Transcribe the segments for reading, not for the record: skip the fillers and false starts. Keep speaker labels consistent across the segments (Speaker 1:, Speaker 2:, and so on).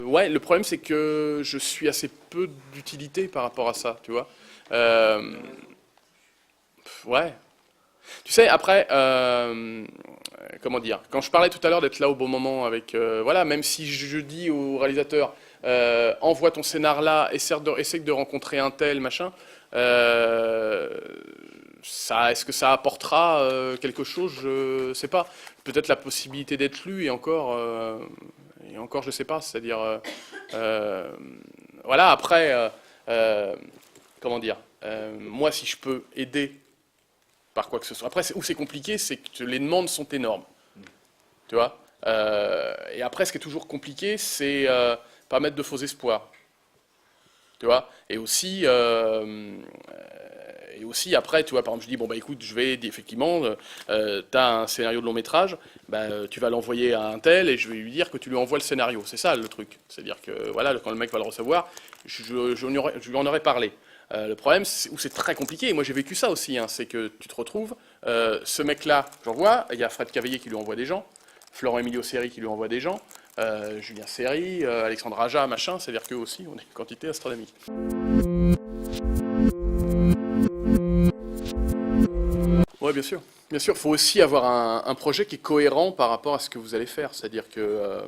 Speaker 1: Ouais, le problème c'est que je suis assez peu d'utilité par rapport à ça, tu vois. Euh, ouais. Tu sais, après, comment dire, quand je parlais tout à l'heure d'être là au bon moment avec, voilà, même si je dis au réalisateur, envoie ton scénar là, essaie de rencontrer un tel, machin, euh, ça, est-ce que ça apportera quelque chose? Je sais pas. Peut-être la possibilité d'être lu et encore, je sais pas. C'est-à-dire, euh, voilà. Après, euh, comment dire, moi, si je peux aider par quoi que ce soit. Après, où c'est compliqué, c'est que les demandes sont énormes. Tu vois. Et après, ce qui est toujours compliqué, c'est pas mettre de faux espoirs. Tu vois. Et aussi, après, tu vois, par exemple, je dis, bon, bah écoute, je vais, effectivement, tu as un scénario de long métrage, bah, tu vas l'envoyer à un tel et je vais lui dire que tu lui envoies le scénario. C'est ça le truc. C'est-à-dire que, voilà, quand le mec va le recevoir, je lui en aurais parlé. Le problème, où c'est très compliqué, et moi j'ai vécu ça aussi, hein, c'est que tu te retrouves, ce mec-là, j'envoie, il y a Fred Cavaillé qui lui envoie des gens, Florent Emilio Seri qui lui envoie des gens, Julien Seri, Alexandre Aja, machin, c'est-à-dire qu'eux aussi, on est une quantité astronomique. Ouais, bien sûr. Bien sûr, il faut aussi avoir un projet qui est cohérent par rapport à ce que vous allez faire. C'est-à-dire que,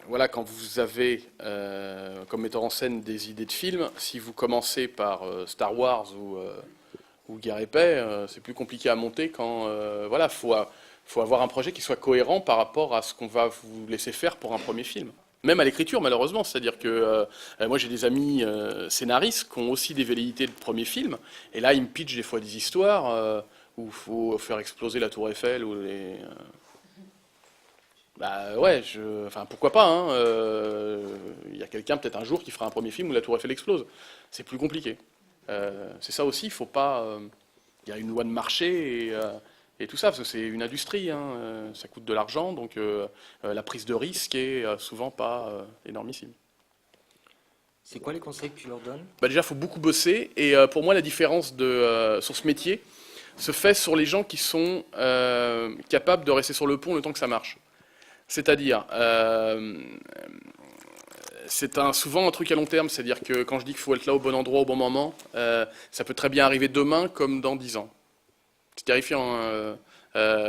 Speaker 1: voilà, quand vous avez comme metteur en scène des idées de films, si vous commencez par Star Wars ou Guerre et Paix, c'est plus compliqué à monter quand, voilà, faut avoir un projet qui soit cohérent par rapport à ce qu'on va vous laisser faire pour un premier film. Même à l'écriture, malheureusement. C'est-à-dire que moi, j'ai des amis scénaristes qui ont aussi des velléités de premier film. Et là, ils me pitchent des fois des histoires où il faut faire exploser la Tour Eiffel ou les. Bah ouais, enfin pourquoi pas, hein. Il y a quelqu'un peut-être un jour qui fera un premier film où la Tour Eiffel explose. C'est plus compliqué. C'est ça aussi, il faut pas. Il y a une loi de marché et tout ça, parce que c'est une industrie, hein, ça coûte de l'argent, donc la prise de risque est souvent pas énormissime.
Speaker 2: C'est quoi les conseils que tu leur donnes?
Speaker 1: Bah déjà, il faut beaucoup bosser, et pour moi, la différence sur ce métier se fait sur les gens qui sont capables de rester sur le pont le temps que ça marche. C'est-à-dire, souvent un truc à long terme, c'est-à-dire que quand je dis qu'il faut être là au bon endroit au bon moment, ça peut très bien arriver demain comme dans 10 ans. C'est terrifiant, hein.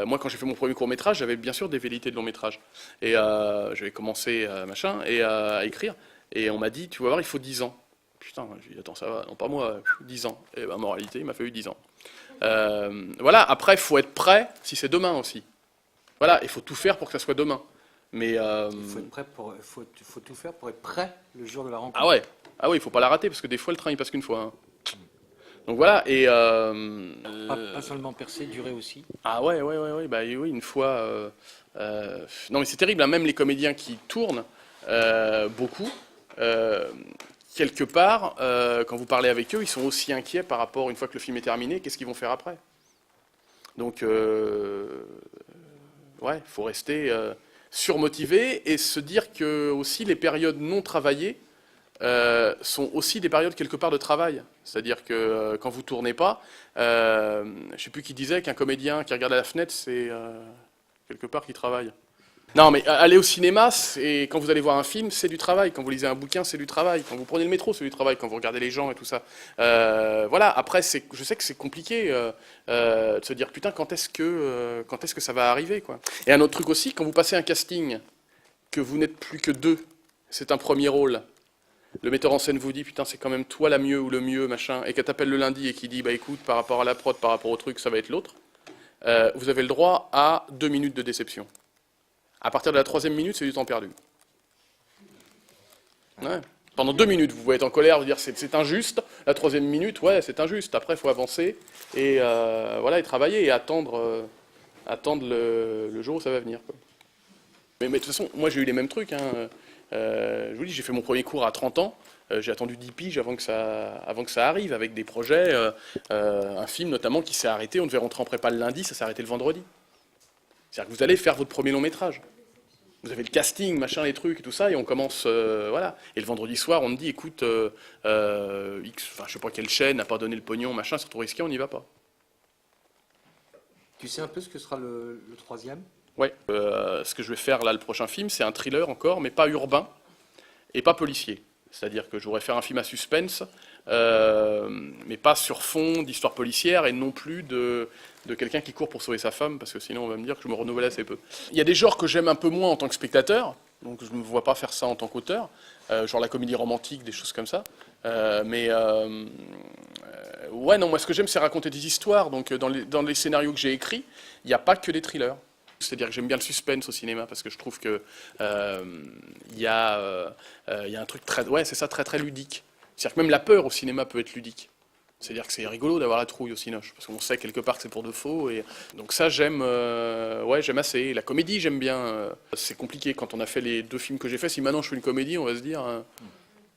Speaker 1: Moi, quand j'ai fait mon premier court-métrage, j'avais bien sûr des velléités de long-métrage. Et j'avais commencé machin, et à écrire. Et on m'a dit, tu vas voir, il faut 10 ans. Putain, j'ai dit, attends, ça va, non pas moi, 10 ans. Et ben, moralité, il m'a fallu 10 ans. Voilà, après, il faut être prêt si c'est demain aussi. Voilà, il faut tout faire pour que ça soit demain. Mais
Speaker 2: Il faut être prêt faut tout faire pour être prêt le jour de la
Speaker 1: ah
Speaker 2: rencontre.
Speaker 1: ouais, ah ouais, il faut pas la rater parce que des fois le train il passe qu'une fois, hein. Donc voilà, et
Speaker 2: Pas seulement percer, durer aussi.
Speaker 1: ah ouais, ouais, ouais, ouais, bah oui, une fois. Non mais c'est terrible, hein, même les comédiens qui tournent beaucoup, euh, quelque part, quand vous parlez avec eux, ils sont aussi inquiets par rapport, une fois que le film est terminé, qu'est-ce qu'ils vont faire après. Donc ouais, il faut rester surmotivé et se dire que aussi les périodes non travaillées sont aussi des périodes quelque part de travail. C'est-à-dire que quand vous tournez pas, je ne sais plus qui disait qu'un comédien qui regarde à la fenêtre, c'est quelque part qui travaille. Non, mais aller au cinéma, quand vous allez voir un film, c'est du travail. Quand vous lisez un bouquin, c'est du travail. Quand vous prenez le métro, c'est du travail. Quand vous regardez les gens et tout ça. Voilà. Après, je sais que c'est compliqué de se dire putain, quand est-ce que ça va arriver, quoi. Et un autre truc aussi, quand vous passez un casting, que vous n'êtes plus que deux, c'est un premier rôle. Le metteur en scène vous dit putain c'est quand même toi la mieux ou le mieux machin et qu'elle t'appelle le lundi et qui dit bah écoute par rapport à la prod par rapport au truc ça va être l'autre, vous avez le droit à 2 minutes de déception. À partir de la troisième minute c'est du temps perdu. Ouais. Pendant 2 minutes vous pouvez être en colère, vous dire c'est injuste. La troisième minute ouais c'est injuste. Après il faut avancer et voilà et travailler et attendre le jour où ça va venir, quoi. Mais de toute façon moi j'ai eu les mêmes trucs, hein. Je vous dis, j'ai fait mon premier cours à 30 ans. J'ai attendu 10 piges avant que ça arrive, avec des projets. Un film notamment qui s'est arrêté. On devait rentrer en prépa le lundi, ça s'est arrêté le vendredi. C'est-à-dire que vous allez faire votre premier long métrage. Vous avez le casting, machin, les trucs et tout ça, et on commence, voilà. Et le vendredi soir, on me dit, écoute, enfin, je sais pas quelle chaîne n'a pas donné le pognon, machin, c'est trop risqué, on n'y va pas.
Speaker 2: Tu sais un peu ce que sera le troisième?
Speaker 1: Ouais. Ce que je vais faire là, le prochain film, c'est un thriller encore, mais pas urbain et pas policier. C'est-à-dire que je voudrais faire un film à suspense, mais pas sur fond d'histoire policière et non plus de quelqu'un qui court pour sauver sa femme, parce que sinon on va me dire que je me renouvelle assez peu. Il y a des genres que j'aime un peu moins en tant que spectateur, donc je ne me vois pas faire ça en tant qu'auteur, genre la comédie romantique, des choses comme ça. Ouais, non, moi ce que j'aime c'est raconter des histoires, donc dans les scénarios que j'ai écrits, il n'y a pas que des thrillers. C'est-à-dire que j'aime bien le suspense au cinéma parce que je trouve que il y a un truc très, ouais, c'est ça, très très ludique. C'est-à-dire que même la peur au cinéma peut être ludique. C'est-à-dire que c'est rigolo d'avoir la trouille au cinoche parce qu'on sait quelque part que c'est pour de faux. Et donc ça j'aime, ouais, j'aime assez. La comédie j'aime bien. C'est compliqué quand on a fait les 2 films que j'ai fait. Si maintenant je fais une comédie, on va se dire,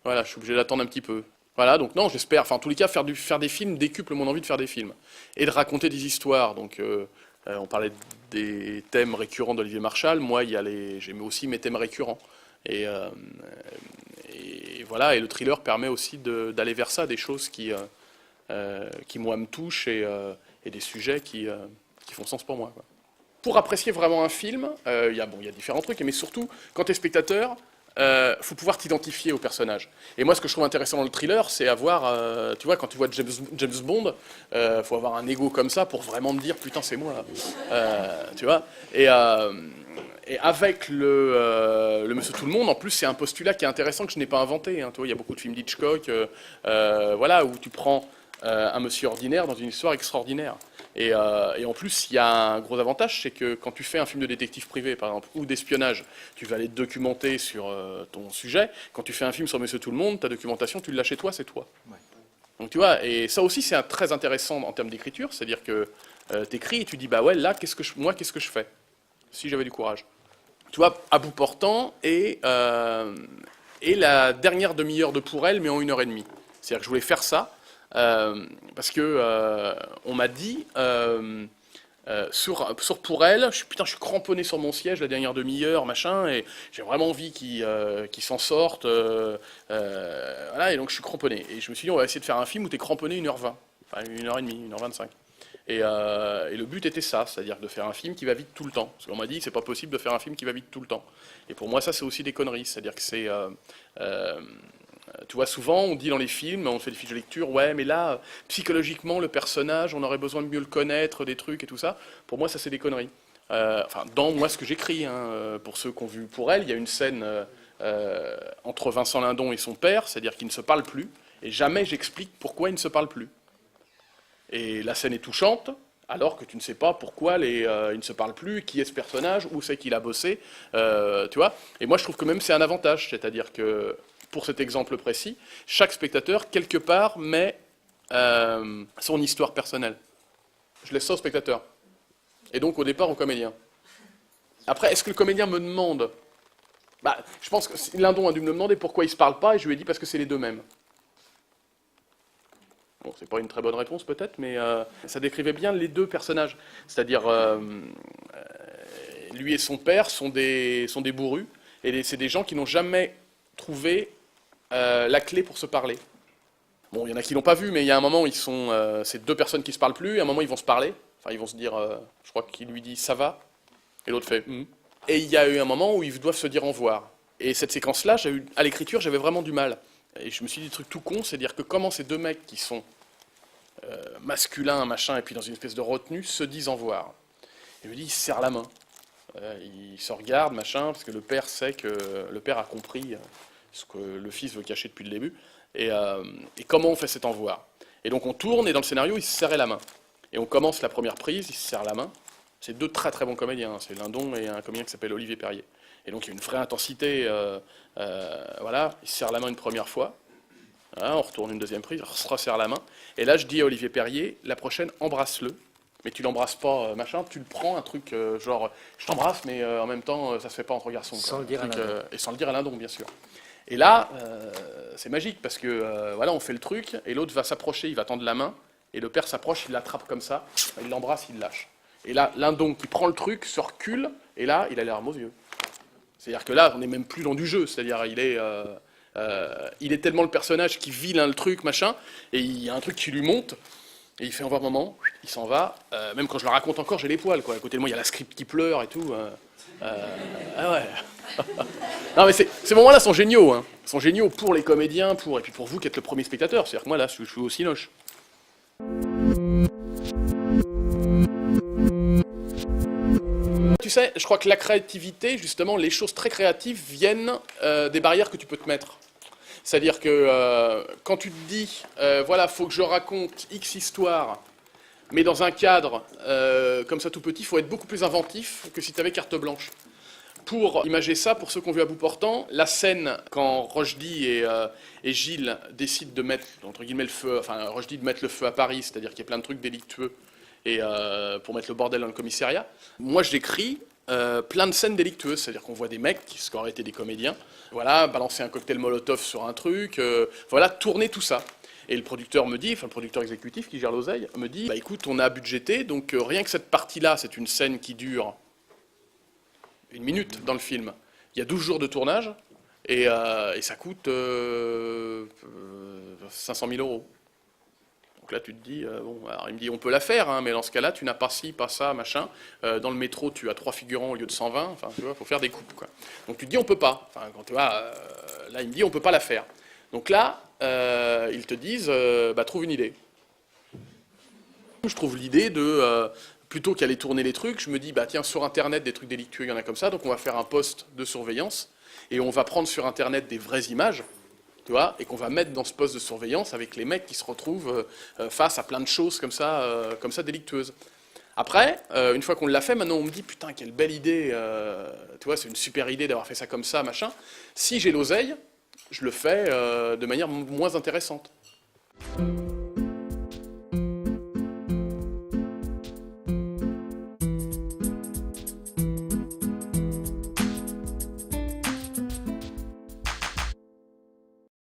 Speaker 1: voilà, je suis obligé d'attendre un petit peu. Voilà, donc non, j'espère, enfin en tous les cas, faire des films décuple mon envie de faire des films et de raconter des histoires. Donc on parlait des thèmes récurrents d'Olivier Marchal. Moi, j'aime aussi mes thèmes récurrents. Et voilà, et le thriller permet aussi d'aller vers ça, des choses qui moi me touchent et des sujets qui font sens pour moi, quoi. Pour apprécier vraiment un film, il y a différents trucs, mais surtout, quand tu es spectateur, faut pouvoir t'identifier au personnage. Et moi, ce que je trouve intéressant dans le thriller, c'est avoir, tu vois, quand tu vois James Bond, faut avoir un ego comme ça pour vraiment me dire, putain, c'est moi. Tu vois. Et avec le Monsieur Tout le Monde, en plus, c'est un postulat qui est intéressant que je n'ai pas inventé. Hein. Tu vois, il y a beaucoup de films d'Hitchcock, voilà, où tu prends un monsieur ordinaire dans une histoire extraordinaire. Et en plus, il y a un gros avantage, c'est que quand tu fais un film de détective privé, par exemple, ou d'espionnage, tu vas aller te documenter sur ton sujet. Quand tu fais un film sur Monsieur Tout le Monde, ta documentation, tu l'as chez toi, c'est toi. Ouais. Donc tu vois, et ça aussi, c'est très intéressant en termes d'écriture, c'est-à-dire que tu écris et tu dis, bah ouais, là, qu'est-ce que je fais si j'avais du courage. Tu vois, à bout portant, et la dernière demi-heure de Pour elle, mais en 1h30. C'est-à-dire que je voulais faire ça, parce que on m'a dit sur Pour elle, je suis cramponné sur mon siège la dernière demi-heure, machin, et j'ai vraiment envie qu'il s'en sorte, voilà, et donc je suis cramponné. Et je me suis dit, on va essayer de faire un film où tu es cramponné 1h20, enfin 1h30, 1h25. Et le but était ça, c'est-à-dire de faire un film qui va vite tout le temps. Parce qu'on m'a dit, c'est pas possible de faire un film qui va vite tout le temps. Et pour moi, ça, c'est aussi des conneries. C'est-à-dire que c'est... tu vois, souvent, on dit dans les films, on fait des fiches de lecture, ouais, mais là, psychologiquement, le personnage, on aurait besoin de mieux le connaître, des trucs et tout ça. Pour moi, ça, c'est des conneries. Enfin, dans moi, ce que j'écris, hein, pour ceux qui ont vu Pour elle, il y a une scène entre Vincent Lindon et son père, c'est-à-dire qu'ils ne se parlent plus, et jamais j'explique pourquoi ils ne se parlent plus. Et la scène est touchante, alors que tu ne sais pas pourquoi ils ne se parlent plus, qui est ce personnage, où c'est qu'il a bossé, tu vois. Et moi, je trouve que même c'est un avantage, c'est-à-dire que, pour cet exemple précis, chaque spectateur, quelque part, met son histoire personnelle. Je laisse ça au spectateur. Et donc, au départ, au comédien. Après, est-ce que le comédien me demande... Bah, je pense que Lindon a dû me demander pourquoi ils ne se parlent pas, et je lui ai dit parce que c'est les deux mêmes. Bon, c'est pas une très bonne réponse peut-être, mais ça décrivait bien les deux personnages. C'est-à-dire, lui et son père sont des bourrus, et c'est des gens qui n'ont jamais trouvé la clé pour se parler. Bon, il y en a qui l'ont pas vu, mais il y a un moment où c'est deux personnes qui se parlent plus, et à un moment ils vont se parler, enfin ils vont se dire, je crois qu'il lui dit ça va, et l'autre fait Et il y a eu un moment où ils doivent se dire au revoir. Et cette séquence-là, à l'écriture, j'avais vraiment du mal. Et je me suis dit des trucs tout cons, c'est dire que comment ces deux mecs qui sont masculins, machin, et puis dans une espèce de retenue, se disent au revoir. Et je me dis, ils se serrent la main. Ils se regardent, machin, parce que le père sait que le père a compris ce que le fils veut cacher depuis le début. Et comment on fait cet au revoir. Et donc on tourne, et dans le scénario, ils se serraient la main. Et on commence la première prise, ils se serrent la main. C'est deux très très bons comédiens, c'est Lindon et un comédien qui s'appelle Olivier Perrier. Et donc il y a une vraie intensité, voilà, ils se serrent la main une première fois, voilà, on retourne une deuxième prise, on se resserre la main, et là je dis à Olivier Perrier, la prochaine, embrasse-le, mais tu l'embrasses pas, machin, tu le prends, un truc genre, je t'embrasse, mais en même temps, ça se fait pas entre garçons.
Speaker 2: Sans le dire à Lindon.
Speaker 1: Et sans le dire à Lindon, bien sûr. Et là, c'est magique, parce que, voilà, on fait le truc, et l'autre va s'approcher, il va tendre la main, et le père s'approche, il l'attrape comme ça, il l'embrasse, il lâche. Et là, Lindon qui prend le truc, se recule, et là, il a les larmes aux yeux. C'est-à-dire que là, on n'est même plus dans du jeu. C'est-à-dire, il est tellement le personnage qui vit le truc, machin, et il y a un truc qui lui monte, Et il fait au revoir maman, il s'en va. Même quand je le raconte encore, j'ai les poils, quoi. À côté de moi, il y a la script qui pleure et tout. Ah ouais. Non, mais ces moments-là sont géniaux, hein. Ils sont géniaux pour les comédiens, et puis pour vous qui êtes le premier spectateur. C'est-à-dire que moi, là, je suis au cinoche. Tu sais, je crois que la créativité, justement, les choses très créatives viennent des barrières que tu peux te mettre. C'est-à-dire que quand tu te dis, voilà, faut que je raconte X histoire, mais dans un cadre comme ça tout petit, il faut être beaucoup plus inventif que si tu avais carte blanche. Pour imager ça, pour ceux qui ont vu à bout portant, la scène quand Rochdy et Gilles décident de mettre, entre guillemets, le feu, enfin Rochdy de mettre le feu à Paris, c'est-à-dire qu'il y a plein de trucs délictueux, et pour mettre le bordel dans le commissariat, moi j'écris plein de scènes délictueuses, c'est-à-dire qu'on voit des mecs, qui auraient été des comédiens, voilà, balancer un cocktail Molotov sur un truc, voilà, tourner tout ça. Et le producteur me dit, enfin le producteur exécutif qui gère l'oseille, me dit, bah écoute, on a budgété, donc rien que cette partie-là, c'est une scène qui dure 1 minute dans le film. Il y a 12 jours de tournage, et ça coûte 500 000 €. Donc là, tu te dis, bon, alors il me dit, on peut la faire, hein, mais dans ce cas-là, tu n'as pas ci, pas ça, machin. Dans le métro, tu as 3 figurants au lieu de 120. Enfin, tu vois, il faut faire des coupes, quoi. Donc tu te dis, on peut pas. Enfin, quand tu vois, là, il me dit, on peut pas la faire. Donc là, ils te disent, bah, trouve une idée. Je trouve l'idée de, plutôt qu'aller tourner les trucs, je me dis, bah tiens, sur Internet, des trucs délictueux, il y en a comme ça, donc on va faire un poste de surveillance, et on va prendre sur Internet des vraies images, tu vois, et qu'on va mettre dans ce poste de surveillance avec les mecs qui se retrouvent face à plein de choses comme ça délictueuses. Après, une fois qu'on l'a fait, maintenant on me dit, putain, quelle belle idée, tu vois, c'est une super idée d'avoir fait ça comme ça, machin. Si j'ai l'oseille, je le fais de manière moins intéressante.